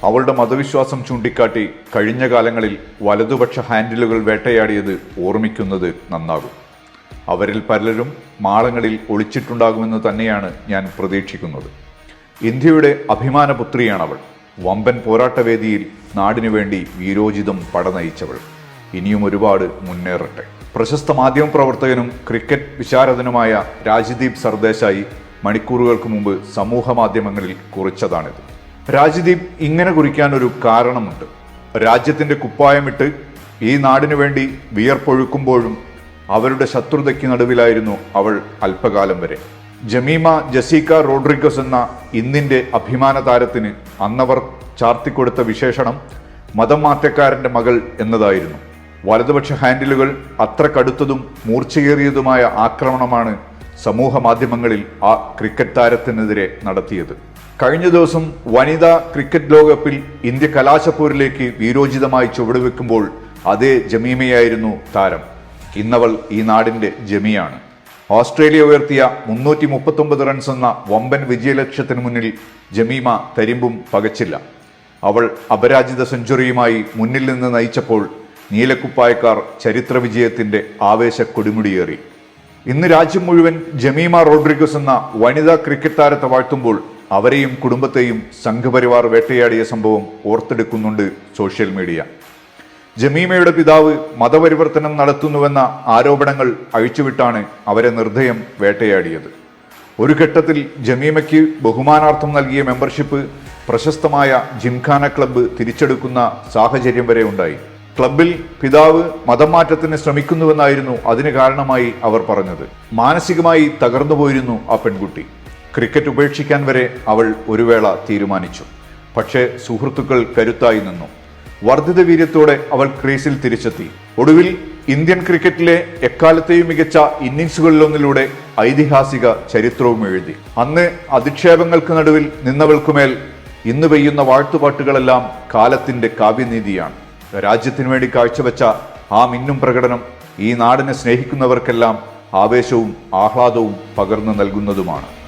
അവളുടെ മതവിശ്വാസം ചൂണ്ടിക്കാട്ടി കഴിഞ്ഞ കാലങ്ങളിൽ വലതുപക്ഷ ഹാൻഡിലുകൾ വേട്ടയാടിയത് ഓർമ്മിക്കുന്നത് നന്നാകും. അവരിൽ പലരും മാളങ്ങളിൽ ഒളിച്ചിട്ടുണ്ടാകുമെന്ന് തന്നെയാണ് ഞാൻ പ്രതീക്ഷിക്കുന്നത്. ഇന്ത്യയുടെ അഭിമാനപുത്രിയാണവൾ. വമ്പൻ പോരാട്ടവേദിയിൽ നാടിനു വേണ്ടി വീരോചിതം പടനയിച്ചവൾ. ഇനിയും ഒരുപാട് മുന്നേറട്ടെ. പ്രശസ്ത മാധ്യമപ്രവർത്തകനും ക്രിക്കറ്റ് വിശാരദനുമായ രാജ്ദീപ് സർദേശായി മണിക്കൂറുകൾക്ക് മുമ്പ് സമൂഹ മാധ്യമങ്ങളിൽ കുറിച്ചതാണിത്. രാജ്ദീപ് ഇങ്ങനെ കുറിക്കാൻ ഒരു കാരണമുണ്ട്. രാജ്യത്തിന്റെ കുപ്പായമിട്ട് ഈ നാടിനു വേണ്ടി വിയർപ്പൊഴുക്കുമ്പോഴും അവരുടെ ശത്രുതയ്ക്ക് നടുവിലായിരുന്നു അവൾ അല്പകാലം വരെ. ജമീമ ജസീക്ക റോഡ്രിഗസ് എന്ന ഇന്നിന്റെ അഭിമാന താരത്തിന് അന്നവർ ചാർത്തിക്കൊടുത്ത വിശേഷണം മതം മാറ്റക്കാരന്റെ മകൾ എന്നതായിരുന്നു. വലതുപക്ഷ ഹാൻഡിലുകൾ അത്ര കടുത്തതും മൂർച്ചയേറിയതുമായ ആക്രമണമാണ് സമൂഹ മാധ്യമങ്ങളിൽ ആ ക്രിക്കറ്റ് താരത്തിനെതിരെ നടത്തിയത്. കഴിഞ്ഞ ദിവസം വനിതാ ക്രിക്കറ്റ് ലോകകപ്പിൽ ഇന്ത്യ കലാശപ്പോരിലേക്ക് വീരോചിതമായി ചുവടുവെക്കുമ്പോൾ അതേ ജമീമയായിരുന്നു താരം. ഇന്നവൾ ഈ നാടിന്റെ ജമിയാണ്. ഓസ്ട്രേലിയ ഉയർത്തിയ 339 റൺസ് എന്ന വമ്പൻ വിജയലക്ഷ്യത്തിന് മുന്നിൽ ജമീമ തരിമ്പും പകച്ചില്ല. അവൾ അപരാജിത സെഞ്ചുറിയുമായി മുന്നിൽ നിന്ന് നയിച്ചപ്പോൾ നീലക്കുപ്പായക്കാർ ചരിത്ര വിജയത്തിന്റെ ആവേശ കൊടിമുടിയേറി. ഇന്ന് രാജ്യം മുഴുവൻ ജമീമ റോഡ്രിഗസ് എന്ന വനിതാ ക്രിക്കറ്റ് താരത്തെ വാഴ്ത്തുമ്പോൾ അവരെയും കുടുംബത്തെയും സംഘപരിവാർ വേട്ടയാടിയ സംഭവം ഓർത്തെടുക്കുന്നുണ്ട് സോഷ്യൽ മീഡിയ. ജമീമയുടെ പിതാവ് മതപരിവർത്തനം നടത്തുന്നുവെന്ന ആരോപണങ്ങൾ അഴിച്ചുവിട്ടാണ് അവരെ നിർദ്ദയം വേട്ടയാടിയത്. ഒരു ഘട്ടത്തിൽ ജമീമയ്ക്ക് ബഹുമാനാർത്ഥം നൽകിയ മെമ്പർഷിപ്പ് പ്രശസ്തമായ ജിംഖാന ക്ലബ്ബ് തിരിച്ചെടുക്കുന്ന സാഹചര്യം വരെ ഉണ്ടായി. ക്ലബിൽ പിതാവ് മതം മാറ്റത്തിന് ശ്രമിക്കുന്നുവെന്നായിരുന്നു അതിന് കാരണമായി അവർ പറഞ്ഞത്. മാനസികമായി തകർന്നുപോയിരുന്നു ആ പെൺകുട്ടി. ക്രിക്കറ്റ് ഉപേക്ഷിക്കാൻ വരെ അവൾ ഒരു വേള തീരുമാനിച്ചു. പക്ഷേ സുഹൃത്തുക്കൾ കരുത്തായി നിന്നു. വർദ്ധിത വീര്യത്തോടെ അവൾ ക്രീസിൽ തിരിച്ചെത്തി. ഒടുവിൽ ഇന്ത്യൻ ക്രിക്കറ്റിലെ എക്കാലത്തെയും മികച്ച ഇന്നിംഗ്സുകളിലൊന്നിലൂടെ ഐതിഹാസിക ചരിത്രവും എഴുതി. അന്ന് അധിക്ഷേപങ്ങൾക്ക് നടുവിൽ നിന്നവൾക്കുമേൽ ഇന്ന് പെയ്യുന്ന വാഴ്ത്തുപാട്ടുകളെല്ലാം കാലത്തിന്റെ കാവ്യനീതിയാണ്. രാജ്യത്തിനു വേണ്ടി കാഴ്ചവെച്ച ആ മിന്നും പ്രകടനം ഈ നാടിനെ സ്നേഹിക്കുന്നവർക്കെല്ലാം ആവേശവും ആഹ്ലാദവും പകർന്നു നൽകുന്നതുമാണ്.